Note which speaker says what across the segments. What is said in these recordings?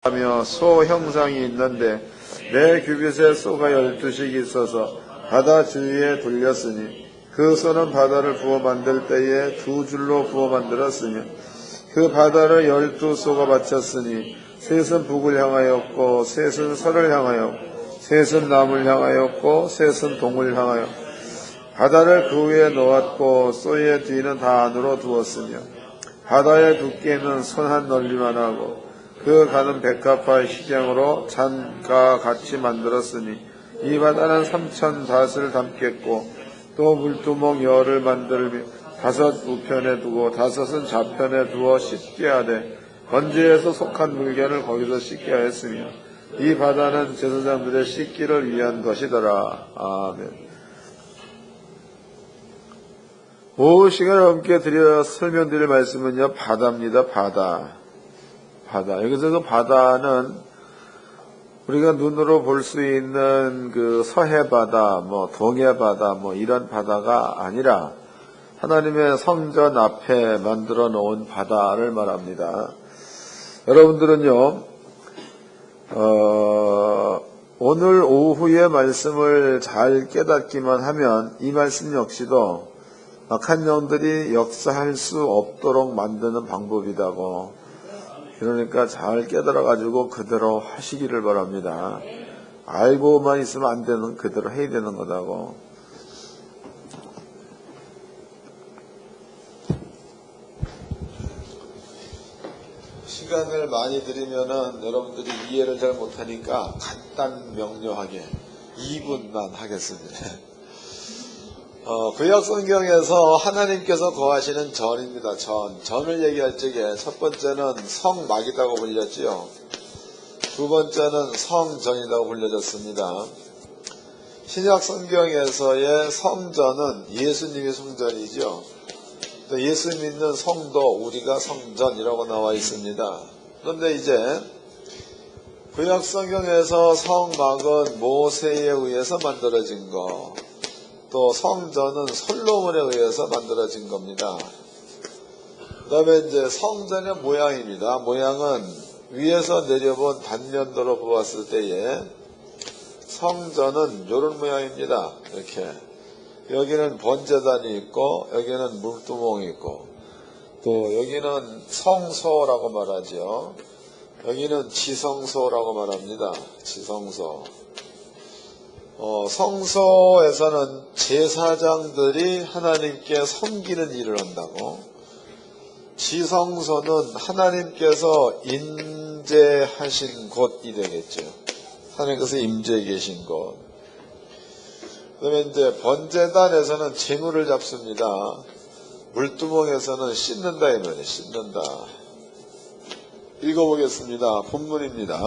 Speaker 1: 하며 소 형상이 있는데 네 규빗에 쏘가 12씩 있어서 바다 주위에 둘렸으니 그 쏘는 바다를 부어 만들 때에 두 줄로 부어 만들었으며 그 바다를 12쏘가 바쳤으니 셋은 북을 향하였고 셋은 서를 향하여 셋은 남을 향하였고 셋은 동을 향하여 바다를 그 위에 놓았고 쏘의 뒤는 다 안으로 두었으며 바다의 두께는 손 한 넓이만 하고 그 가는 백합화 식양으로 잔과 같이 만들었으니 이 바다는 3,000 닷을 담겠고 또 물두멍 열을 만들며 5 우편에 두고 5은 좌편에 두어 씻게 하되 번제에서 속한 물건을 거기서 씻게 하였으며 이 바다는 제사장들의 씻기를 위한 것이더라. 아멘. 오후 시간을 함께 설명드릴 말씀은요, 바다입니다. 바다. 여기서 그 바다는 우리가 눈으로 볼 수 있는 그 서해바다, 동해바다, 이런 바다가 아니라 하나님의 성전 앞에 만들어 놓은 바다를 말합니다. 여러분들은요, 오늘 오후의 말씀을 잘 깨닫기만 하면 이 말씀 역시도 악한 영들이 역사할 수 없도록 만드는 방법이라고, 그러니까 잘 깨달아가지고 그대로 하시기를 바랍니다. 알고만 있으면 안 되는, 그대로 해야 되는 거다고. 시간을 많이 들이면은 여러분들이 이해를 잘 못하니까 간단 명료하게 2분만 하겠습니다. 구약 성경에서 하나님께서 거하시는 전입니다. 전을 얘기할 적에 첫 번째는 성막이라고 불렸지요. 두 번째는 성전이라고 불려졌습니다. 신약 성경에서의 성전은 예수님이 성전이죠. 또 예수 믿는 성도, 우리가 성전이라고 나와 있습니다. 그런데 이제 구약 성경에서 성막은 모세에 의해서 만들어진 거, 또 성전은 솔로몬에 의해서 만들어진 겁니다. 그 다음에 이제 성전의 모양입니다. 모양은 위에서 내려본 단면도로 보았을 때에 성전은 이런 모양입니다. 이렇게. 여기는 번제단이 있고, 여기는 물두멍이 있고, 또 여기는 성소라고 말하죠. 여기는 지성소라고 말합니다. 지성소. 성소에서는 제사장들이 하나님께 섬기는 일을 한다고, 지성소는 하나님께서 임재하신 곳이 되겠죠. 하나님께서 임재해 계신 곳. 그 다음에 이제 번제단에서는 재물을 잡습니다. 물두멍에서는 씻는다 이 말이에요. 씻는다. 읽어보겠습니다. 본문입니다.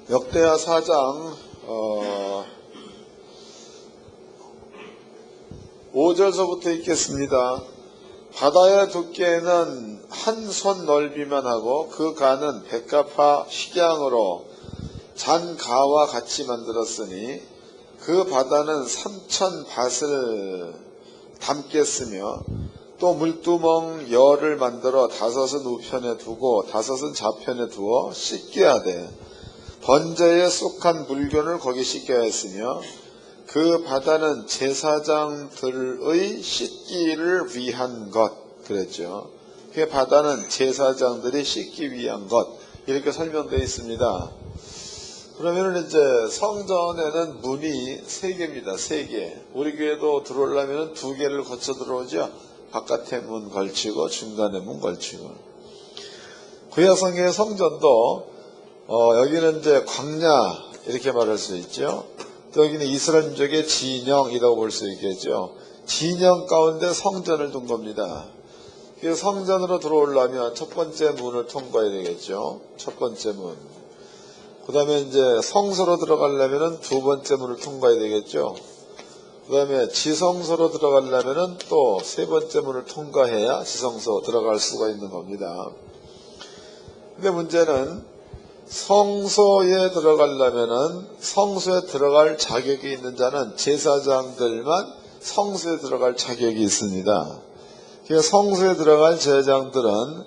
Speaker 1: 역대하 4장 5절서부터 읽겠습니다. 바다의 두께는 한 손 넓이만 하고 그 가는 백합화 식양으로 잔가와 같이 만들었으니 그 바다는 3,000 밭을 담겠으며 또 물두멍 열을 만들어 5은 우편에 두고 5은 좌편에 두어 씻게 하되 번제에 속한 물건을 거기 씻게 하였으며 그 바다는 제사장들의 씻기를 위한 것 그랬죠. 그 바다는 제사장들이 씻기 위한 것 이렇게 설명되어 있습니다. 그러면 이제 성전에는 문이 3개입니다. 3개. 우리 교회도 들어오려면 2개를 거쳐 들어오죠. 바깥에 문 걸치고 중간에 문 걸치고. 구약 성경의 성전도 여기는 이제 광야 이렇게 말할 수 있죠. 또 여기는 이스라엘 민족의 진영이라고 볼 수 있겠죠. 진영 가운데 성전을 둔 겁니다. 그래서 성전으로 들어오려면 첫 번째 문을 통과해야 되겠죠. 첫 번째 문. 그 다음에 이제 성소로 들어가려면 두 번째 문을 통과해야 되겠죠. 그 다음에 지성소로 들어가려면 또 세 번째 문을 통과해야 지성소 들어갈 수가 있는 겁니다. 근데 문제는 성소에 들어가려면은 성소에 들어갈 자격이 있는 자는 제사장들만 성소에 들어갈 자격이 있습니다. 그래서 성소에 들어갈 제사장들은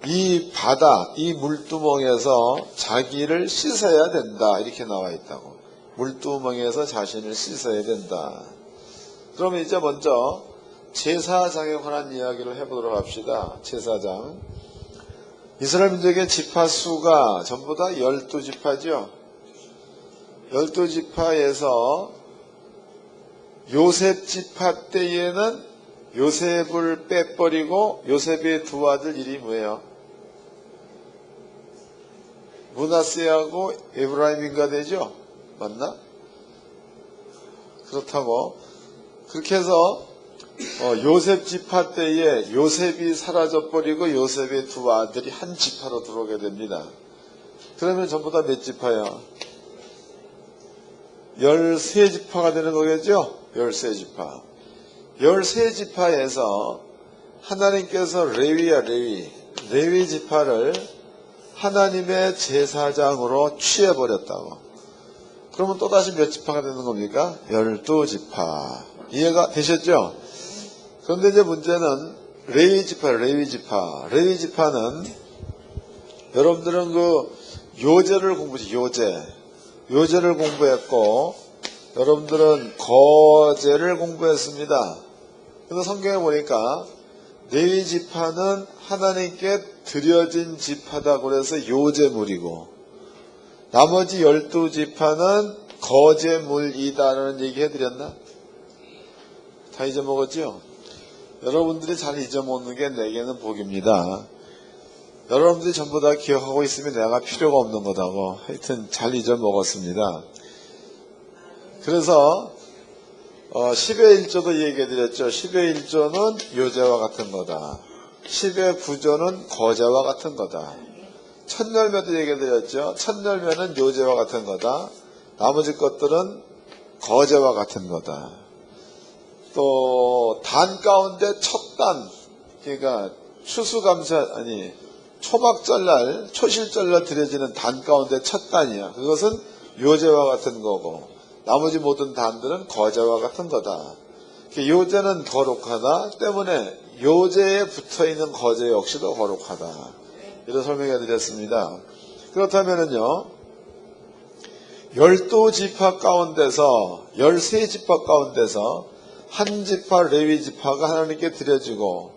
Speaker 1: 이 바다, 이 물두멍에서 자기를 씻어야 된다. 이렇게 나와 있다고. 물두멍에서 자신을 씻어야 된다. 그러면 이제 먼저 제사장에 관한 이야기를 해보도록 합시다. 제사장. 이스라엘 민족의 지파수가 전부 다 12지파죠. 12지파에서 요셉 지파 때에는 요셉을 빼버리고 요셉의 두 아들 이름이 뭐예요? 므낫세하고 에브라임인가 되죠? 맞나? 그렇다고 그렇게 해서 요셉 지파 때에 요셉이 사라져버리고 요셉의 두 아들이 한 지파로 들어오게 됩니다. 그러면 전부 다 몇 지파예요? 13지파가 되는 거겠죠? 13지파. 13지파에서 하나님께서 레위 지파를 하나님의 제사장으로 취해버렸다고. 그러면 또다시 몇 지파가 되는 겁니까? 12지파. 이해가 되셨죠? 그런데 이제 문제는 레위 지파는 여러분들은 그 요제를 요제를 공부했고 여러분들은 거제를 공부했습니다. 그래서 성경에 보니까 레위 지파는 하나님께 드려진 지파다 그래서 요제물이고 나머지 12지파는 거제물이다라는 얘기 해드렸나? 다 잊어먹었죠? 여러분들이 잘 잊어먹는 게 내게는 복입니다. 여러분들이 전부 다 기억하고 있으면 내가 필요가 없는 거다고. 하여튼 잘 잊어먹었습니다. 그래서 10의 1조도 얘기해드렸죠. 10의 1조는 요제와 같은 거다. 10의 9조는 거제와 같은 거다. 첫열매도 얘기해드렸죠. 첫열매는 요제와 같은 거다. 나머지 것들은 거제와 같은 거다. 또 단 가운데 첫 단, 그러니까 초막절날, 초실절날 드려지는 단 가운데 첫 단이야. 그것은 요제와 같은 거고 나머지 모든 단들은 거제와 같은 거다. 요제는 거룩하다 때문에 요제에 붙어있는 거제 역시도 거룩하다. 이런 설명해 드렸습니다. 그렇다면은요 12지파 가운데서 13지파 가운데서 한 지파 레위 지파가 하나님께 드려지고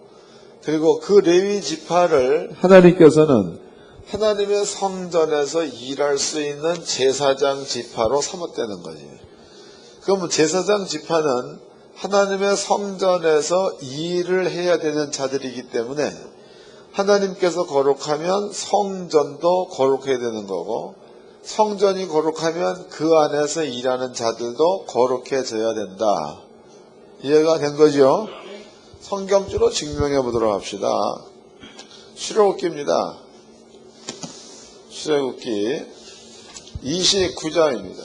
Speaker 1: 그리고 그 레위 지파를 하나님께서는 하나님의 성전에서 일할 수 있는 제사장 지파로 삼았다는 거지. 그럼 제사장 지파는 하나님의 성전에서 일을 해야 되는 자들이기 때문에 하나님께서 거룩하면 성전도 거룩해야 되는 거고 성전이 거룩하면 그 안에서 일하는 자들도 거룩해져야 된다. 이해가 된 거죠? 성경주로 증명해 보도록 합시다. 출애굽기입니다. 출애굽기 29장입니다.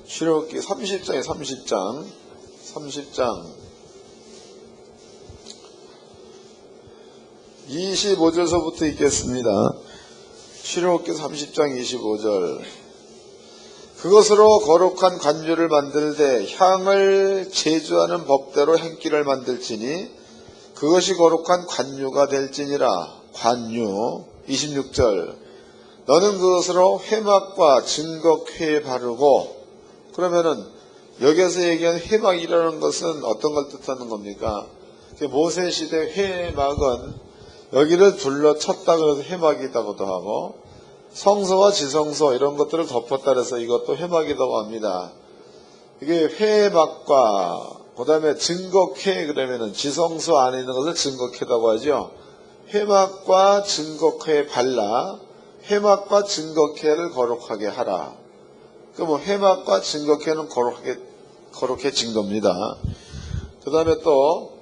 Speaker 1: 출애굽기 30장에 30장 25절서부터 읽겠습니다. 출애굽기 30장 25절. 그것으로 거룩한 관유를 만들되 향을 제주하는 법대로 행기를 만들지니 그것이 거룩한 관유가 될지니라. 관유. 26절. 너는 그것으로 회막과 증거궤에 바르고, 그러면은 여기에서 얘기한 회막이라는 것은 어떤 걸 뜻하는 겁니까? 모세 시대 회막은 여기를 둘러쳤다 그래서 회막이라고도 하고 성소와 지성소 이런 것들을 덮었다 그래서 이것도 회막이라고 합니다. 이게 회막과 그 다음에 증거궤 그러면은 지성소 안에 있는 것을 증거궤라고 하죠. 회막과 증거궤에 발라 회막과 증거궤를 거룩하게 하라. 그럼 회막과 증거궤는 거룩해진 겁니다. 그 다음에 또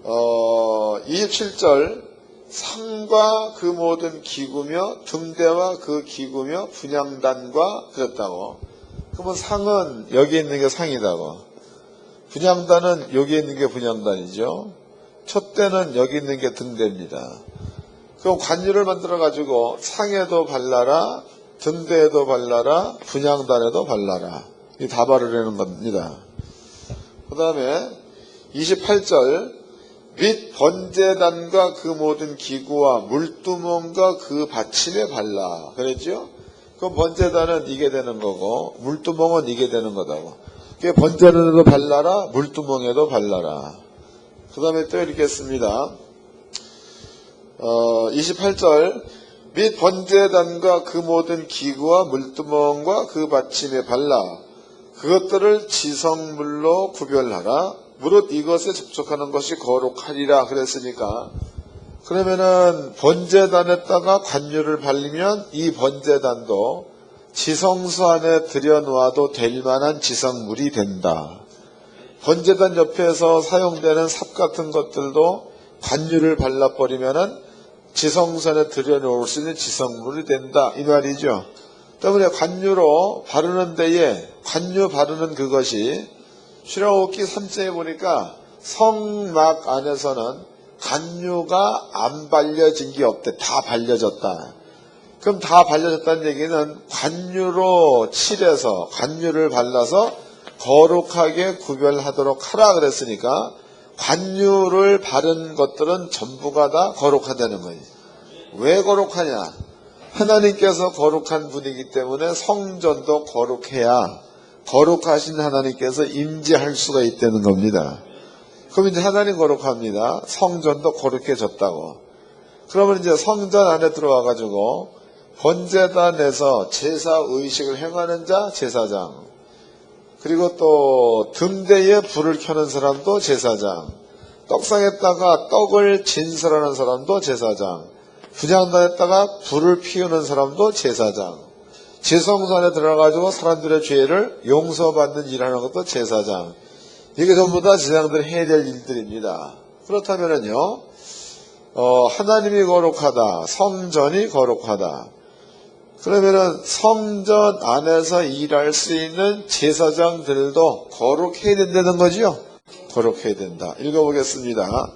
Speaker 1: 27절 상과 그 모든 기구며 등대와 그 기구며 분향단과 그랬다고. 그러면 상은 여기 있는 게 상이다고. 분향단은 여기 있는 게 분향단이죠. 촛대는 여기 있는 게 등대입니다. 그럼 관유를 만들어 가지고 상에도 발라라, 등대에도 발라라, 분향단에도 발라라. 이 다 바르려는 겁니다. 그 다음에 28절 및 번제단과 그 모든 기구와 물두멍과 그 받침에 발라. 그랬죠? 그럼 번제단은 이게 되는 거고 물두멍은 이게 되는 거다고. 번제단에도 발라라, 물두멍에도 발라라. 그 다음에 또 읽겠습니다. 28절 및 번제단과 그 모든 기구와 물두멍과 그 받침에 발라 그것들을 지성물로 구별하라. 무릇 이것에 접촉하는 것이 거룩하리라 그랬으니까, 그러면은 번제단에다가 관유를 발리면 이 번제단도 지성소 안에 들여놓아도 될 만한 지성물이 된다. 번제단 옆에서 사용되는 삽 같은 것들도 관유를 발라버리면은 지성소 안에 들여놓을 수 있는 지성물이 된다 이 말이죠. 때문에 관유로 바르는 데에 관유 바르는 그것이 출애굽기 3장에 보니까 성막 안에서는 관유가 안 발려진 게 없대. 다 발려졌다. 그럼 다 발려졌다는 얘기는 관유로 칠해서 관유를 발라서 거룩하게 구별하도록 하라 그랬으니까 관유를 바른 것들은 전부가 다 거룩하다는 거예요. 왜 거룩하냐? 하나님께서 거룩한 분이기 때문에 성전도 거룩해야 거룩하신 하나님께서 임재할 수가 있다는 겁니다. 그럼 이제 하나님 거룩합니다. 성전도 거룩해졌다고. 그러면 이제 성전 안에 들어와가지고 번제단에서 제사 의식을 행하는 자 제사장, 그리고 또 등대에 불을 켜는 사람도 제사장, 떡상에다가 떡을 진설하는 사람도 제사장, 분향단에다가 불을 피우는 사람도 제사장, 지성소 안에 들어가가지고 사람들의 죄를 용서받는 일하는 것도 제사장. 이게 전부 다 제사장들이 해야 될 일들입니다. 그렇다면은요, 하나님이 거룩하다, 성전이 거룩하다. 그러면은 성전 안에서 일할 수 있는 제사장들도 거룩해야 된다는 거죠. 거룩해야 된다. 읽어보겠습니다.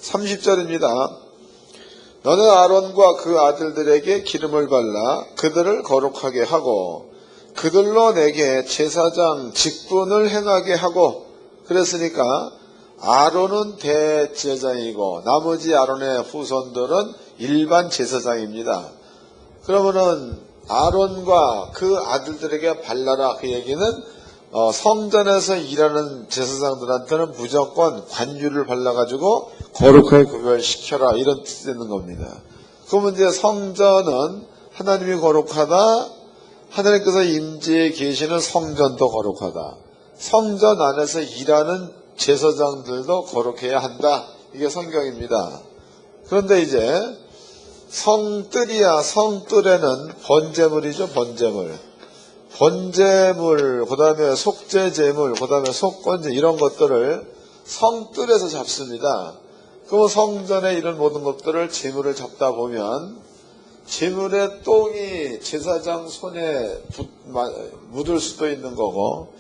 Speaker 1: 30절입니다. 너는 아론과 그 아들들에게 기름을 발라 그들을 거룩하게 하고 그들로 내게 제사장 직분을 행하게 하고. 그랬으니까 아론은 대제사장이고 나머지 아론의 후손들은 일반 제사장입니다. 그러면은 아론과 그 아들들에게 발라라 그 얘기는 성전에서 일하는 제사장들한테는 무조건 관유를 발라가지고 거룩하게 구별시켜라 이런 뜻이 되는 겁니다. 그러면 이제 성전은 하나님이 거룩하다, 하나님께서 임재해 계시는 성전도 거룩하다, 성전 안에서 일하는 제사장들도 거룩해야 한다. 이게 성경입니다. 그런데 이제 성뜰이야, 성뜰에는 번제물이죠. 번제물, 그 다음에 속죄제물, 그 다음에 속건제 이런 것들을 성뜰에서 잡습니다. 그럼 성전에 이런 모든 것들을 제물을 잡다 보면 제물의 똥이 제사장 손에 묻을 수도 있는 거고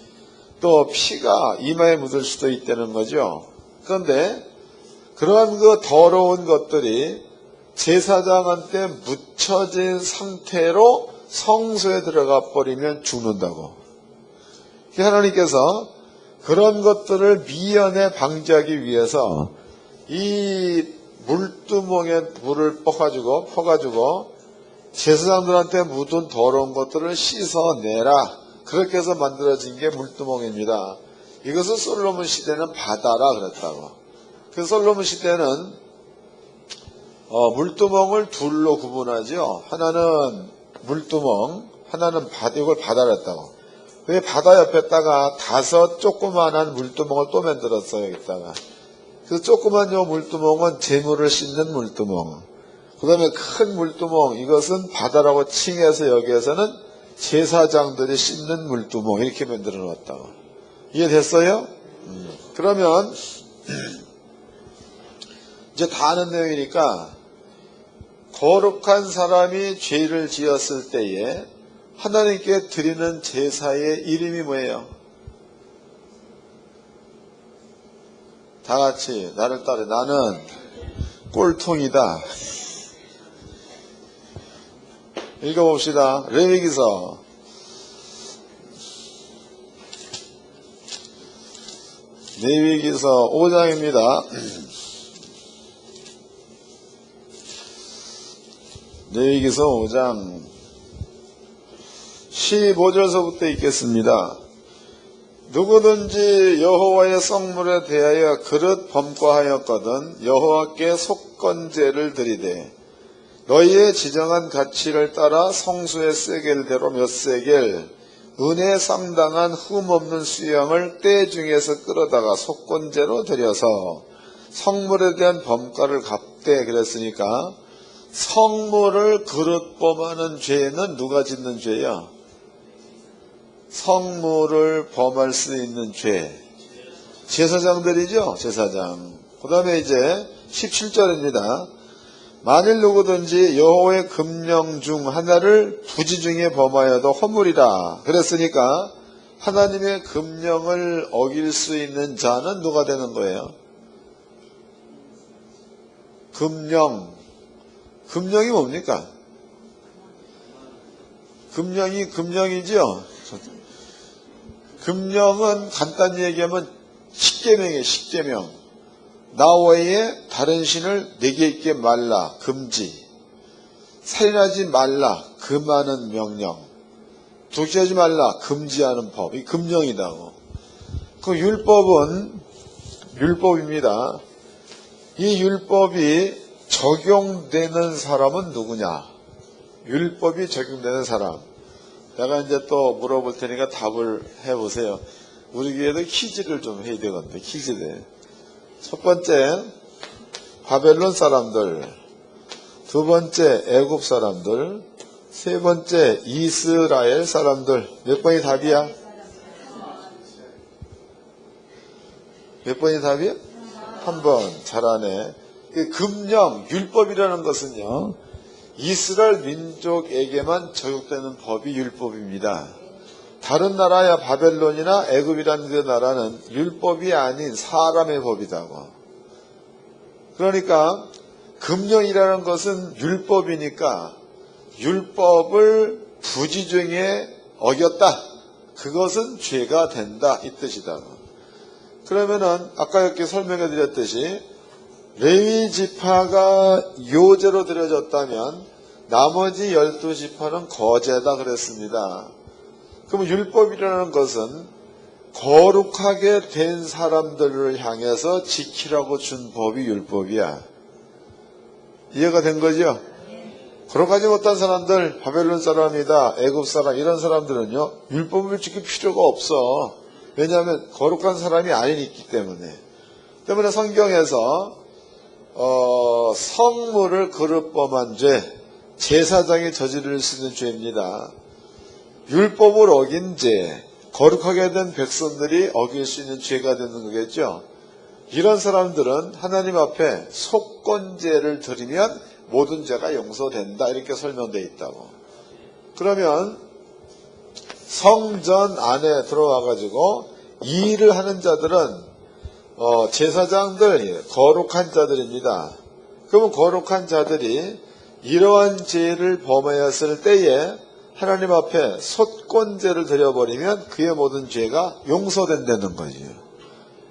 Speaker 1: 또 피가 이마에 묻을 수도 있다는 거죠. 그런데 그러한 그 더러운 것들이 제사장한테 묻혀진 상태로 성소에 들어가 버리면 죽는다고. 하나님께서 그런 것들을 미연에 방지하기 위해서 이 물두멍에 물을 퍼가지고 제사장들한테 묻은 더러운 것들을 씻어내라. 그렇게 해서 만들어진 게 물두멍입니다. 이것을 솔로몬 시대는 바다라 그랬다고. 그 솔로몬 시대는 물두멍을 둘로 구분하죠. 하나는 물두멍, 하나는 바다, 이걸 바다라 했다고. 그 바다 옆에다가 5 조그만한 물두멍을 또 만들었어요, 여기다가. 그 조그만 요 물두멍은 재물을 씻는 물두멍. 그 다음에 큰 물두멍, 이것은 바다라고 칭해서 여기에서는 제사장들이 씻는 물두멍, 이렇게 만들어 놨다고. 이해됐어요? 그러면, 이제 다 아는 내용이니까, 거룩한 사람이 죄를 지었을 때에 하나님께 드리는 제사의 이름이 뭐예요? 다 같이 나를 따르. 나는 꼴통이다. 읽어봅시다. 레위기서 레위기서 5장입니다. 레위기서 5장 15절서부터 읽겠습니다. 누구든지 여호와의 성물에 대하여 그릇 범과하였거든 여호와께 속건제를 드리되 너희의 지정한 가치를 따라 성수의 세겔대로 몇 세겔 은혜 상당한 흠없는 수양을 때 중에서 끌어다가 속건제로 드려서 성물에 대한 범가를 갚되 그랬으니까 성물을 그릇 범하는 죄는 누가 짓는 죄야? 성물을 범할 수 있는 죄. 제사장들이죠. 제사장. 그 다음에 이제 17절입니다. 만일 누구든지 여호와의 금령 중 하나를 부지 중에 범하여도 허물이라. 그랬으니까 하나님의 금령을 어길 수 있는 자는 누가 되는 거예요? 금령. 금령이 뭡니까? 금령이죠. 금령은 간단히 얘기하면 십계명이에요. 십계명. 나 외에 다른 신을 내게 있게 말라. 금지. 살인하지 말라. 금하는 명령. 독시하지 말라. 금지하는 법. 이 금령이다고. 그 율법은 율법입니다. 이 율법이 적용되는 사람은 누구냐? 율법이 적용되는 사람. 내가 이제 또 물어볼 테니까 답을 해보세요. 우리 교회도 퀴즈를 좀 해야 되거든요. 퀴즈를. 첫 번째, 바벨론 사람들. 두 번째, 애굽 사람들. 세 번째, 이스라엘 사람들. 몇 번이 답이야? 몇 번이 답이야? 한 번. 잘하네. 금령, 율법이라는 것은요, 이스라엘 민족에게만 적용되는 법이 율법입니다. 다른 나라야 바벨론이나 애굽이라는 그 나라는 율법이 아닌 사람의 법이다고. 그러니까 금령이라는 것은 율법이니까 율법을 부지 중에 어겼다. 그것은 죄가 된다. 이 뜻이다. 그러면은 아까 이렇게 설명해 드렸듯이 레위 지파가 요제로 드려졌다면 나머지 12지파는 거제다 그랬습니다. 그럼 율법이라는 것은 거룩하게 된 사람들을 향해서 지키라고 준 법이 율법이야. 이해가 된 거죠? 거룩하지 못한 사람들, 바벨론 사람이다, 애굽 사람 이런 사람들은요 율법을 지킬 필요가 없어. 왜냐하면 거룩한 사람이 아니기 때문에. 때문에 성경에서 성물을 그릇 범한 죄, 제사장이 저지를 수 있는 죄입니다. 율법을 어긴 죄, 거룩하게 된 백성들이 어길 수 있는 죄가 되는 거겠죠. 이런 사람들은 하나님 앞에 속건제를 드리면 모든 죄가 용서된다 이렇게 설명되어 있다고. 그러면 성전 안에 들어와 가지고 이 일을 하는 자들은 제사장들, 거룩한 자들입니다. 그러면 거룩한 자들이 이러한 죄를 범하였을 때에 하나님 앞에 속건제를 드려버리면 그의 모든 죄가 용서된다는 거지요.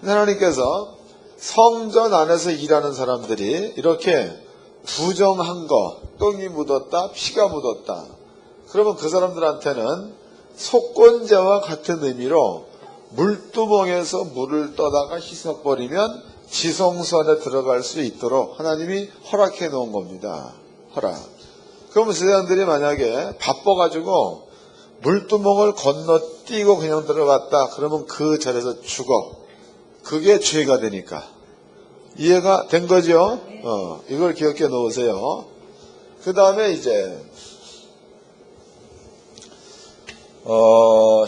Speaker 1: 하나님께서 성전 안에서 일하는 사람들이 이렇게 부정한 거, 똥이 묻었다, 피가 묻었다. 그러면 그 사람들한테는 속건제와 같은 의미로 물두멍에서 물을 떠다가 씻어버리면 지성소 안에 들어갈 수 있도록 하나님이 허락해 놓은 겁니다. 허락. 그러면 세상들이 만약에 바빠가지고 물두멍을 건너뛰고 그냥 들어갔다. 그러면 그 자리에서 죽어. 그게 죄가 되니까. 이해가 된 거죠? 이걸 기억해 놓으세요. 그 다음에 이제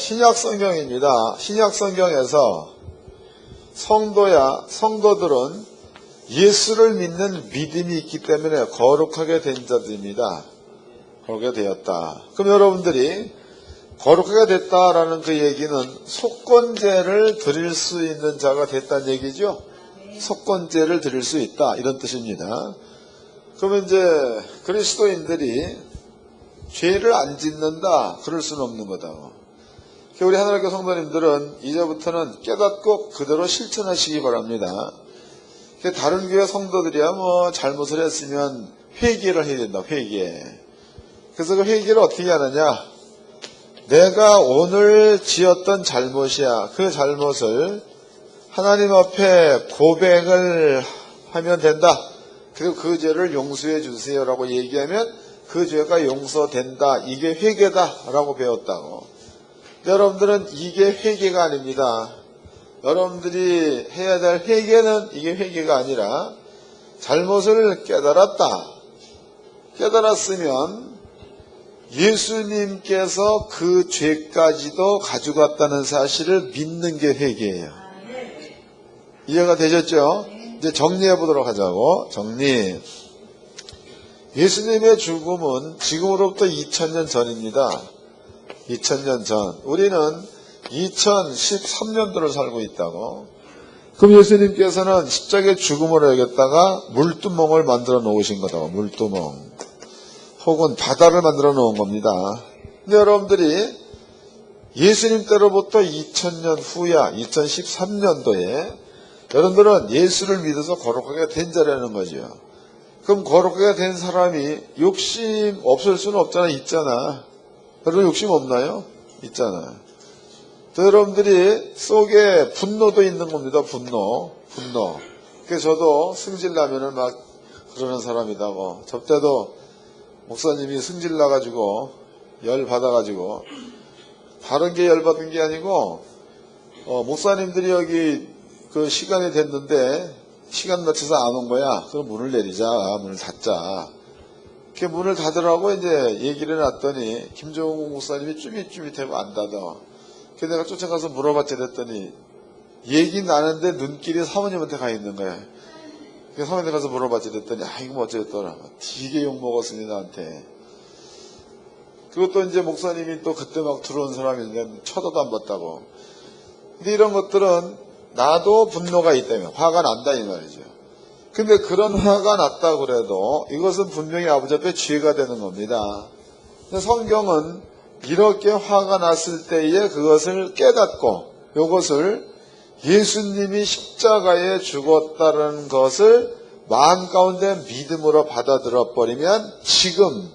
Speaker 1: 신약 성경입니다. 신약 성경에서 성도들은 예수를 믿는 믿음이 있기 때문에 거룩하게 된 자들입니다. 거룩하게 되었다. 그럼 여러분들이 거룩하게 됐다라는 그 얘기는 속건제를 드릴 수 있는 자가 됐다는 얘기죠. 속건제를 드릴 수 있다 이런 뜻입니다. 그러면 이제 그리스도인들이 죄를 안 짓는다 그럴 수는 없는 거다. 우리 하늘학교 성도님들은 이제부터는 깨닫고 그대로 실천하시기 바랍니다. 다른 교회 성도들이야 뭐 잘못을 했으면 회개를 해야 된다. 회개. 그래서 그 회개를 어떻게 하느냐? 내가 오늘 지었던 잘못이야. 그 잘못을 하나님 앞에 고백을 하면 된다. 그리고 그 죄를 용서해 주세요라고 얘기하면 그 죄가 용서된다. 이게 회개다라고 배웠다고. 여러분들은 이게 회개가 아닙니다. 여러분들이 해야 될 회개는 이게 회개가 아니라 잘못을 깨달았다. 깨달았으면 예수님께서 그 죄까지도 가져갔다는 사실을 믿는 게 회개예요. 이해가 되셨죠? 이제 정리해 보도록 하자고. 정리. 예수님의 죽음은 지금으로부터 2000년 전입니다. 2000년 전. 우리는 2013년도를 살고 있다고. 그럼 예수님께서는 십자가의 죽음으로 여겼다가 물두멍을 만들어 놓으신 거다고. 물두멍. 혹은 바다를 만들어 놓은 겁니다. 근데 여러분들이 예수님 때로부터 2000년 후야 2013년도에 여러분들은 예수를 믿어서 거룩하게 된 자라는 거죠. 그럼 거룩하게 된 사람이 욕심 없을 수는 없잖아. 있잖아. 여러분 욕심 없나요? 있잖아요. 여러분들이 속에 분노도 있는 겁니다. 분노. 그래서 저도 승질나면은 막 그러는 사람이다고. 저때도 목사님이 승질나가지고 열 받아가지고 다른 게 열 받은 게 아니고 목사님들이 여기 그 시간이 됐는데 시간 맞춰서 안 온 거야. 그럼 문을 내리자. 문을 닫자. 그 문을 닫으라고 이제 얘기를 해놨더니 김종국 목사님이 쭈밋쭈밋하고 안 닫아. 그래서 내가 쫓아가서 물어봤지. 그랬더니 얘기 나는데 눈길이 사모님한테 가 있는 거야. 그래서 사모님 가서 물어봤지. 그랬더니 이거 뭐 어쩌겠더라. 되게 욕먹었으니 나한테. 그것도 이제 목사님이 또 그때 막 들어온 사람인데 쳐다도 안 봤다고. 근데 이런 것들은 나도 분노가 있다면 화가 난다 이 말이죠. 근데 그런 화가 났다 그래도 이것은 분명히 아버지 앞에 죄가 되는 겁니다. 근데 성경은 이렇게 화가 났을 때에 그것을 깨닫고 이것을 예수님이 십자가에 죽었다는 것을 마음 가운데 믿음으로 받아들여 버리면 지금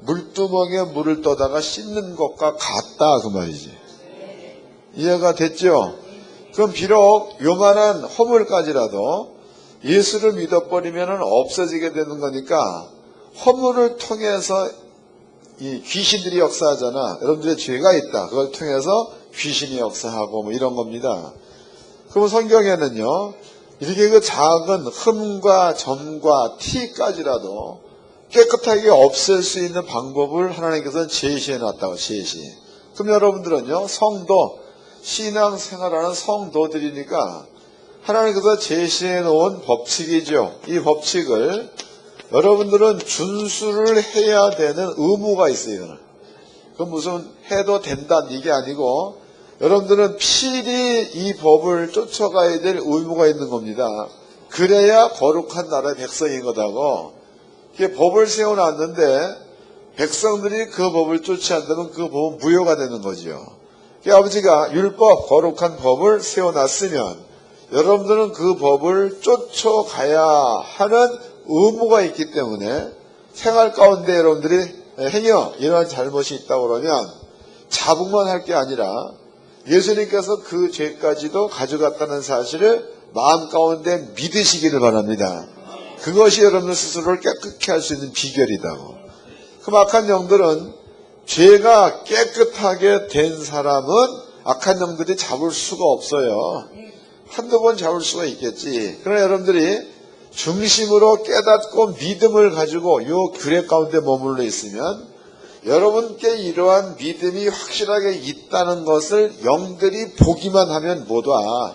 Speaker 1: 물두멍에 물을 떠다가 씻는 것과 같다 그 말이지. 이해가 됐죠? 그럼 비록 요만한 허물까지라도 예수를 믿어버리면 없어지게 되는 거니까 허물을 통해서 이 귀신들이 역사하잖아. 여러분들의 죄가 있다. 그걸 통해서 귀신이 역사하고 뭐 이런 겁니다. 그럼 성경에는요. 이렇게 그 작은 흠과 점과 티까지라도 깨끗하게 없앨 수 있는 방법을 하나님께서는 제시해 놨다고. 제시. 그럼 여러분들은요. 성도 신앙생활하는 성도들이니까 하나님께서 제시해 놓은 법칙이죠. 이 법칙을 여러분들은 준수를 해야 되는 의무가 있어요. 그건 무슨 해도 된다는 이게 아니고 여러분들은 필히 이 법을 쫓아가야 될 의무가 있는 겁니다. 그래야 거룩한 나라의 백성인 거다고. 이게 법을 세워놨는데 백성들이 그 법을 쫓지 않다면 그 법은 무효가 되는 거죠. 아버지가 율법, 거룩한 법을 세워놨으면 여러분들은 그 법을 쫓아가야 하는 의무가 있기 때문에 생활 가운데 여러분들이 행여 이러한 잘못이 있다고 그러면 자복만 할 게 아니라 예수님께서 그 죄까지도 가져갔다는 사실을 마음 가운데 믿으시기를 바랍니다. 그것이 여러분들 스스로를 깨끗게 할 수 있는 비결이다고. 그럼 악한 영들은 죄가 깨끗하게 된 사람은 악한 영들이 잡을 수가 없어요. 한두 번 잡을 수가 있겠지. 그러나 여러분들이 중심으로 깨닫고 믿음을 가지고 이 규례 가운데 머물러 있으면 여러분께 이러한 믿음이 확실하게 있다는 것을 영들이 보기만 하면 못 와.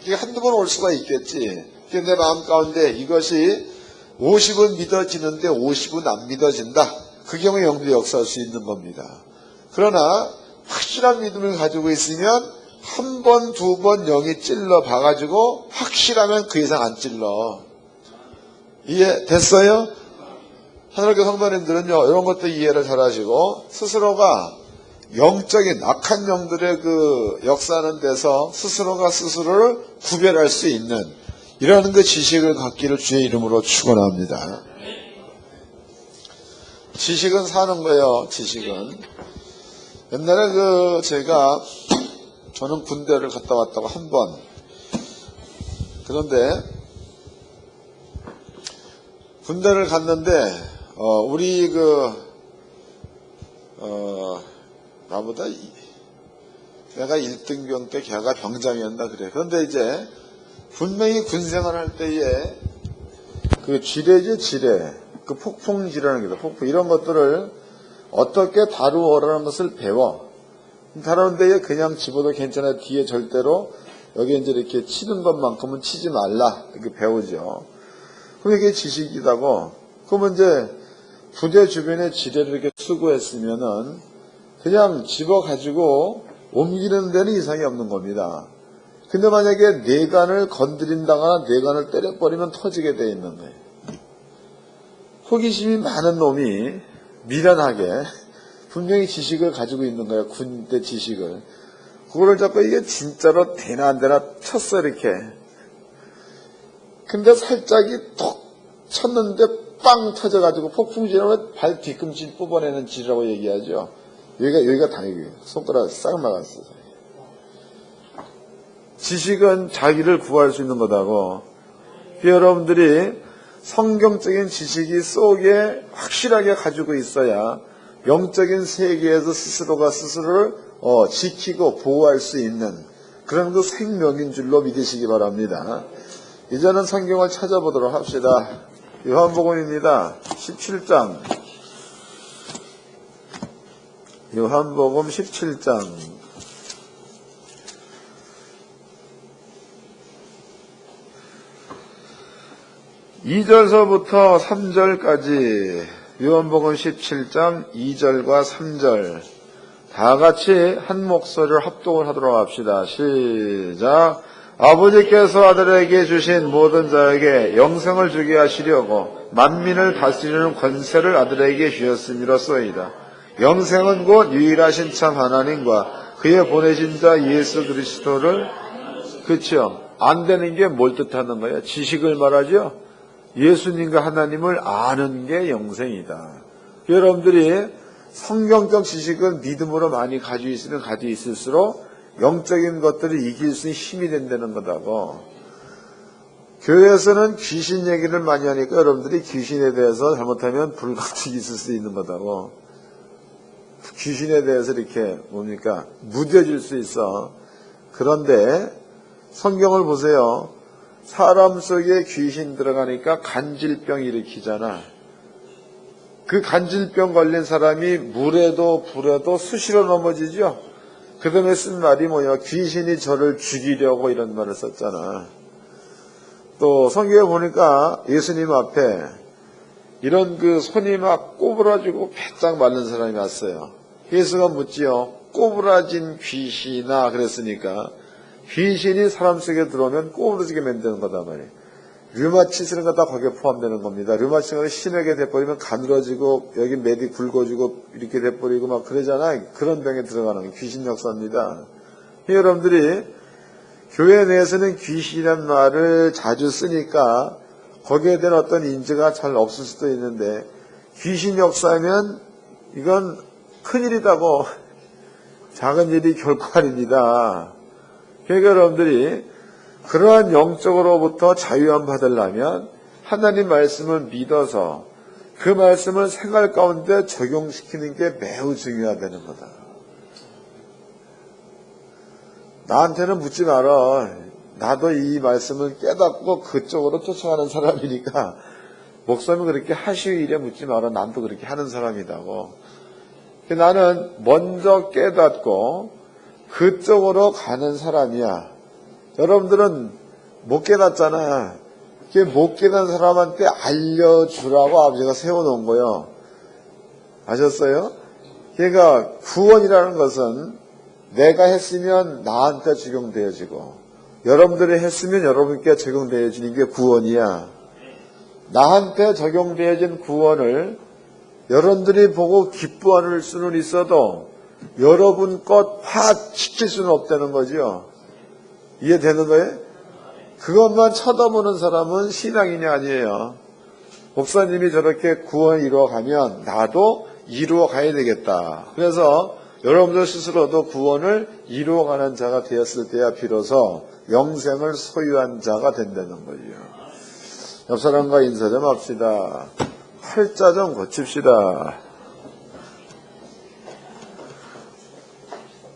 Speaker 1: 이게 한두 번 올 수가 있겠지. 내 마음 가운데 이것이 50은 믿어지는데 50은 안 믿어진다. 그 경우에 영들이 역사할 수 있는 겁니다. 그러나 확실한 믿음을 가지고 있으면 한 번, 두 번 영이 찔러 봐가지고 확실하면 그 이상 안 찔러. 이해됐어요? 하늘교 성도님들은요, 이런 것도 이해를 잘 하시고, 스스로가 영적인 악한 영들의 그 역사하는 데서 스스로가 스스로를 구별할 수 있는 이런 그 지식을 갖기를 주의 이름으로 축원합니다. 지식은 사는 거예요. 지식은 옛날에 저는 군대를 갔다 왔다고 한 번. 그런데 군대를 갔는데 우리 나보다 내가 1등병 때 걔가 병장이었나 그래. 그런데 이제 분명히 군생활할 때에 그 지뢰 그 폭풍지라는 게 폭풍 이런 것들을 어떻게 다루어라는 것을 배워. 다루는 데에 그냥 집어도 괜찮아. 뒤에 절대로 여기 이제 이렇게 치는 것만큼은 치지 말라 이렇게 배우죠. 그럼 이게 지식이라고. 그러면 이제 부대 주변에 지뢰를 이렇게 수거했으면은 그냥 집어가지고 옮기는 데는 이상이 없는 겁니다. 근데 만약에 뇌관을 건드린다거나 뇌관을 때려버리면 터지게 돼 있는 거예요. 호기심이 많은 놈이 미련하게 분명히 지식을 가지고 있는 거예요. 군대 지식을. 그거를 잡고 이게 진짜로 되나 안 되나 쳤어 이렇게. 근데 살짝이 톡 쳤는데 빵 터져가지고 폭풍지라고 발 뒤꿈치 뽑아내는 지라고 얘기하죠. 여기가 당연히 손가락 싹 나갔어. 지식은 자기를 구할 수 있는 거다고. 여러분들이 성경적인 지식이 속에 확실하게 가지고 있어야 영적인 세계에서 스스로가 스스로를 지키고 보호할 수 있는 그런 그 생명인 줄로 믿으시기 바랍니다. 이제는 성경을 찾아보도록 합시다. 요한복음입니다. 17장. 요한복음 17장. 2절서부터 3절까지 요한복음 17장 2절과 3절 다 같이 한 목소리를 합독을 하도록 합시다. 시작. 아버지께서 아들에게 주신 모든 자에게 영생을 주게 하시려고 만민을 다스리는 권세를 아들에게 주셨음이로소이다. 영생은 곧 유일하신 참 하나님과 그의 보내신 자 예수 그리스도를 그쵸? 안 되는 게 뭘 뜻하는 거예요? 지식을 말하죠? 예수님과 하나님을 아는 게 영생이다. 여러분들이 성경적 지식은 믿음으로 많이 가지고 있으면 가지고 있을수록 영적인 것들을 이길 수 있는 힘이 된다는 거다고. 교회에서는 귀신 얘기를 많이 하니까 여러분들이 귀신에 대해서 잘못하면 불감증이 있을 수 있는 거다고. 귀신에 대해서 이렇게 무뎌질 수 있어. 그런데 성경을 보세요. 사람 속에 귀신 들어가니까 간질병 일으키잖아. 그 간질병 걸린 사람이 물에도 불에도 수시로 넘어지죠. 그 다음에 쓴 말이 뭐냐. 귀신이 저를 죽이려고 이런 말을 썼잖아. 또 성경에 보니까 예수님 앞에 이런 그 손이 막 꼬부라지고 배짱 마른 사람이 왔어요. 예수가 묻지요. 꼬부라진 귀신아 그랬으니까 귀신이 사람 속에 들어오면 꼬부러지게 만드는 거단 말이에요. 류마티스는 다 거기에 포함되는 겁니다. 류마티스가 심하게 돼버리면 가늘어지고 여기 매디 굵어지고 이렇게 돼버리고 막 그러잖아요. 그런 병에 들어가는 귀신 역사입니다. 여러분들이 교회 내에서는 귀신이라는 말을 자주 쓰니까 거기에 대한 어떤 인지가 잘 없을 수도 있는데 귀신 역사면 이건 큰일이다고. 작은 일이 결코 아닙니다. 그러니까 여러분들이 그러한 영적으로부터 자유함 받으려면 하나님 말씀을 믿어서 그 말씀을 생활 가운데 적용시키는 게 매우 중요하다는 거다. 나한테는 묻지 마라. 나도 이 말씀을 깨닫고 그쪽으로 쫓아가는 사람이니까 목사님이 그렇게 하시오 이래 묻지 마라. 난도 그렇게 하는 사람이라고. 나는 먼저 깨닫고 그쪽으로 가는 사람이야. 여러분들은 못 깨닫잖아. 못 깨닫는 사람한테 알려주라고 아버지가 세워놓은 거예요. 아셨어요? 그러니까 구원이라는 것은 내가 했으면 나한테 적용되어지고 여러분들이 했으면 여러분께 적용되어지는 게 구원이야. 나한테 적용되어진 구원을 여러분들이 보고 기뻐할 수는 있어도 여러분 것 파시킬 수는 없다는 거죠. 이해되는 거예요? 그것만 쳐다보는 사람은 신앙인이 아니에요. 목사님이 저렇게 구원 이루어가면 나도 이루어가야 되겠다. 그래서 여러분들 스스로도 구원을 이루어가는 자가 되었을 때야 비로소 영생을 소유한 자가 된다는 거죠. 옆 사람과 인사 좀 합시다. 팔자 좀 고칩시다.